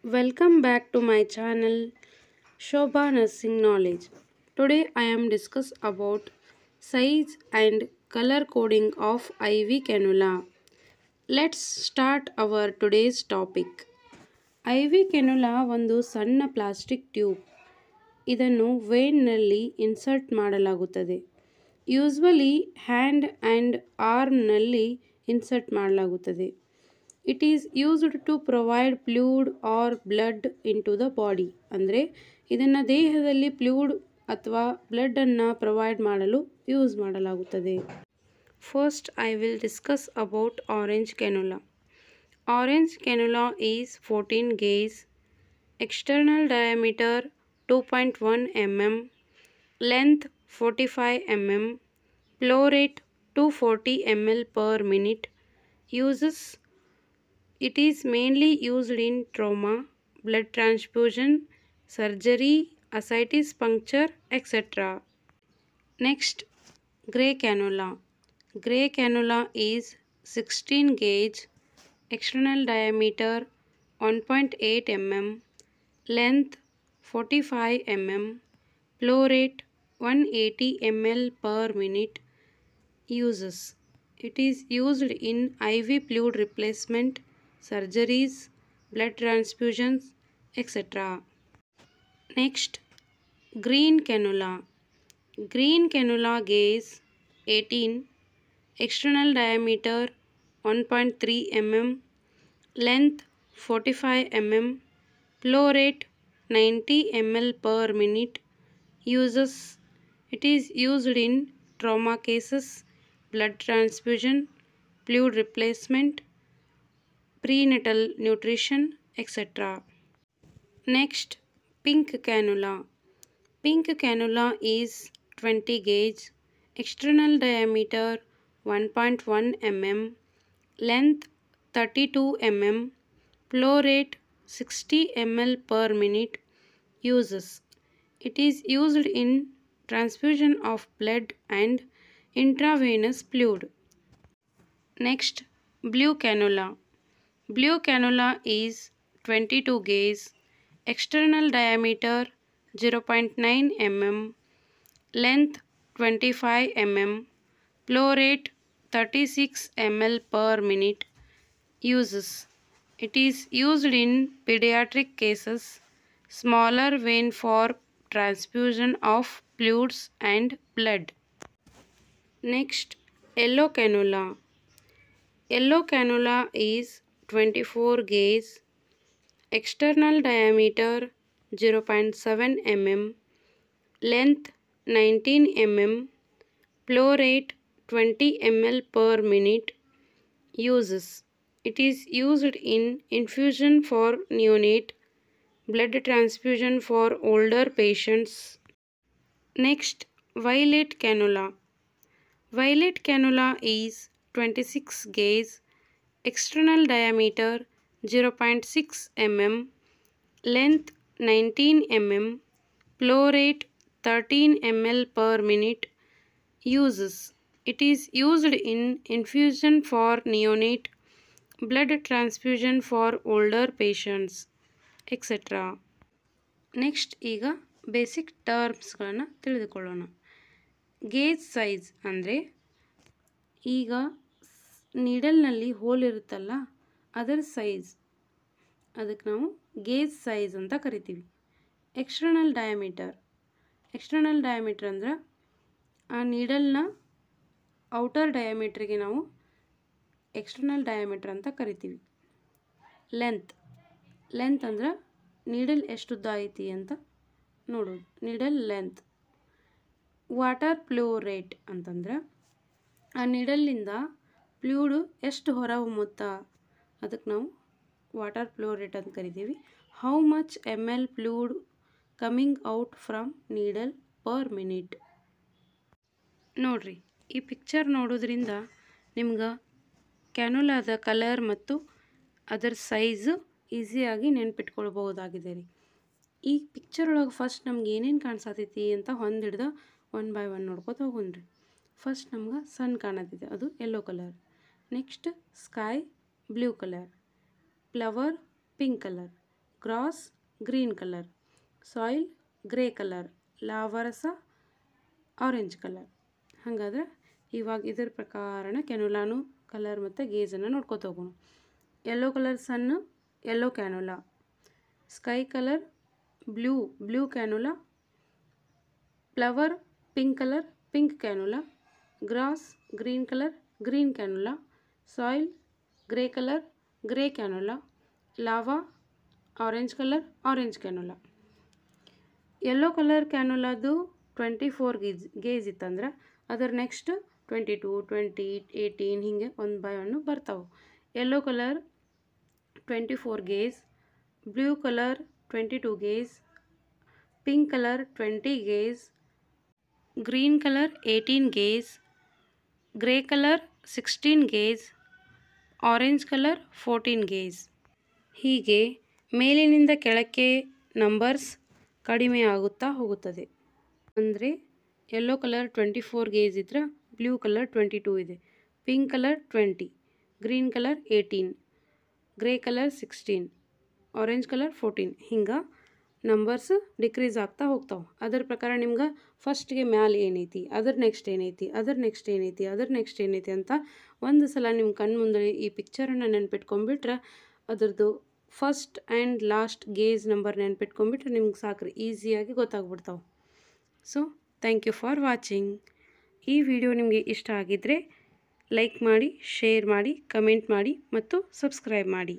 Welcome back to my channel Shobha Nursing Knowledge. Today I am discuss about size and color coding of IV cannula. Let's start our today's topic. IV cannula ಒಂದು ಸಣ್ಣ plastic tube. ಇದನ್ನು ವೇನ್ನಲ್ಲಿ insert ಮಾಡಲಾಗುತ್ತದೆ. Usually hand and ಆರ್ಮ್ನಲ್ಲಿ insert ಮಾಡಲಾಗುತ್ತದೆ. It is used to provide fluid or blood into the body. ಅಂದರೆ ಇದನ್ನು ದೇಹದಲ್ಲಿ ಫ್ಲೂಯಿಡ್ ಅಥವಾ ಬ್ಲಡ್ಡನ್ನು ಪ್ರೊವೈಡ್ ಮಾಡಲು ಯೂಸ್ ಮಾಡಲಾಗುತ್ತದೆ. First I will discuss about orange cannula. Orange cannula is 14 gauge, external diameter 2.1 mm, length 45 mm, flow rate 240 ml per minute. Uses: it is mainly used in trauma, blood transfusion, surgery, ascites puncture, etc. Next, grey cannula. Grey cannula is 16 gauge, external diameter 1.8 mm, length 45 mm, flow rate 180 ml per minute. Uses: it is used in IV fluid replacement, surgeries, blood transfusions, etc. Next, green cannula. Green cannula gauge 18, external diameter 1.3 mm, length 45 mm, flow rate 90 ml per minute. Uses: it is used in trauma cases, blood transfusion, fluid replacement, prenatal nutrition, etc. Next, pink cannula. Pink cannula is 20 gauge, external diameter 1.1 mm, length 32 mm, flow rate 60 ml per minute. Uses: it is used in transfusion of blood and intravenous fluid. Next, blue cannula. Blue cannula is 22 gauge, external diameter 0.9 mm, length 25 mm, flow rate 36 ml per minute. Uses: it is used in pediatric cases, smaller vein for transfusion of fluids and blood. Next, yellow cannula. Yellow cannula is 24 gauge, external diameter 0.7 mm, length 19 mm, flow rate 20 ml per minute. Uses: it is used in infusion for neonate, blood transfusion for older patients. Next, violet cannula. Violet cannula is 26 gauge, external diameter 0.6 mm, length 19 mm, flow rate 13 ml per minute. Uses: it is used in infusion for neonate, blood transfusion for older patients, etc. Next ಈಗ basic ಟರ್ಮ್ಸ್ಗಳನ್ನು ತಿಳಿದುಕೊಳ್ಳೋಣ. Gauge size ಅಂದರೆ ಈಗ ನೀಡಲ್ನಲ್ಲಿ hole ಇರುತ್ತಲ್ಲ ಅದರ size, ಅದಕ್ಕೆ ನಾವು gauge size ಅಂತ ಕರಿತೀವಿ. External diameter. ಎಕ್ಸ್ಟರ್ನಲ್ ಡಯಾಮೀಟರ್ ಅಂದ್ರೆ ಆ ನೀಡಲ್ನ ಔಟರ್ ಡಯಾಮೀಟ್ರಿಗೆ ನಾವು ಎಕ್ಸ್ಟರ್ನಲ್ ಡಯಾಮೀಟರ್ ಅಂತ ಕರಿತೀವಿ. ಲೆಂತ್. ಲೆಂತ್ ಅಂದ್ರೆ ನೀಡಲ್ ಎಷ್ಟು ಉದ್ದ ಐತಿ ಅಂತ ನೋಡೋದು, needle length. Water flow rate ಅಂತಂದ್ರೆ ಆ ನೀಡಲ್ಲಿಂದ ಫ್ಲೂಯಿಡ್ ಎಷ್ಟು ಹೊರ ಹೊಮ್ಮುತ್ತಾ ಅದಕ್ಕೆ ನಾವು ವಾಟರ್ ಫ್ಲೋ ರೇಟ್ ಅಂತ ಕರಿತೀವಿ. How much ml fluid coming out from needle per minute. ನೋಡ್ರಿ, ಈ ಪಿಕ್ಚರ್ ನೋಡೋದ್ರಿಂದ ನಿಮ್ಗೆ ಕ್ಯಾನುಲಾದ ಕಲರ್ ಮತ್ತು ಅದರ ಸೈಜು ಈಸಿಯಾಗಿ ನೆನ್ಪಿಟ್ಕೊಳ್ಬಹುದಾಗಿದೆ ರೀ. ಈ ಪಿಕ್ಚರ್ ಒಳಗೆ ಫಸ್ಟ್ ನಮ್ಗೆ ಏನೇನು ಕಾಣಿಸತೈತಿ ಅಂತ ಹೊಂದಿಡ್ದು ಒನ್ ಬೈ ಒನ್ ನೋಡ್ಕೊತ ಹೋಗೋಣ್ರಿ. ಫಸ್ಟ್ ನಮ್ಗೆ ಸನ್ ಕಾಣತಿದೆ, ಅದು yellow colour. Next sky blue colour, flower pink colour, grass green colour, soil grey colour, ಲಾವಾರಸ ಆರೆಂಜ್ ಕಲರ್. ಹಾಗಾದ್ರೆ ಇವಾಗ ಇದರ ಪ್ರಕಾರನ ಕ್ಯಾನುಲಾನು ಕಲರ್ ಮತ್ತು ಗೇಜನ್ನು ನೋಡ್ಕೊತ ಹೋಗೋಣ. ಯೆಲ್ಲೋ ಕಲರ್ ಸನ್ನು yellow cannula, sky colour blue cannula, flower pink colour pink cannula, grass green colour green cannula, soil grey colour grey cannula, lava orange colour orange cannula. Yellow colour ಕ್ಯಾನುಲಾದು 24 gauge ಇತ್ತಂದ್ರೆ ಅದರ next 22, 20, 18 ಹೀಗೆ 1 by 1 ಬರ್ತಾವೆ. Yellow colour 24 gauge, blue colour 22 gauge, pink colour 20 gauge, green colour 18 gauge, grey colour 16 gauge, orange colour 14 gauge. ಹೀಗೆ ಮೇಲಿನಿಂದ ಕೆಳಕ್ಕೆ numbers ಕಡಿಮೆ ಆಗುತ್ತಾ ಹೋಗುತ್ತದೆ. ಅಂದರೆ ಯೆಲ್ಲೋ ಕಲರ್ 24 ಗೇಜ್ ಇದ್ರೆ ಬ್ಲೂ ಕಲರ್ 22 ಇದೆ, pink colour 20, green colour 18, grey colour 16, orange colour 14 ಹಿಂಗೆ ನಂಬರ್ಸ್ ಡಿಕ್ರೀಸ್ ಆಗ್ತಾ ಹೋಗ್ತಾವೆ. ಅದರ ಪ್ರಕಾರ ನಿಮ್ಗೆ ಫಸ್ಟ್ಗೆ ಮ್ಯಾಲೆ ಏನೈತಿ, ಅದರ ನೆಕ್ಸ್ಟ್ ಏನೈತಿ, ಅದರ ನೆಕ್ಸ್ಟ್ ಏನೈತಿ, ಅದರ ನೆಕ್ಸ್ಟ್ ಏನೈತಿ ಅಂತ ಒಂದು ಸಲ ನಿಮ್ಮ ಕಣ್ಣು ಮುಂದೆ ಈ ಪಿಕ್ಚರನ್ನು ನೆನ್ಪಿಟ್ಕೊಂಡ್ಬಿಟ್ರೆ ಅದರದ್ದು first and last gauge number ನೆನ್ಪಿಟ್ಕೊಂಡ್ಬಿಟ್ರೆ ನಿಮ್ಗೆ ಸಾಕ್ರಿ, ಈಸಿಯಾಗಿ ಗೊತ್ತಾಗ್ಬಿಡ್ತಾವೆ. So thank you for watching. ಈ ವಿಡಿಯೋ ನಿಮಗೆ ಇಷ್ಟ ಆಗಿದ್ದರೆ ಲೈಕ್ ಮಾಡಿ, ಶೇರ್ ಮಾಡಿ, ಕಮೆಂಟ್ ಮಾಡಿ ಮತ್ತು ಸಬ್ಸ್ಕ್ರೈಬ್ ಮಾಡಿ.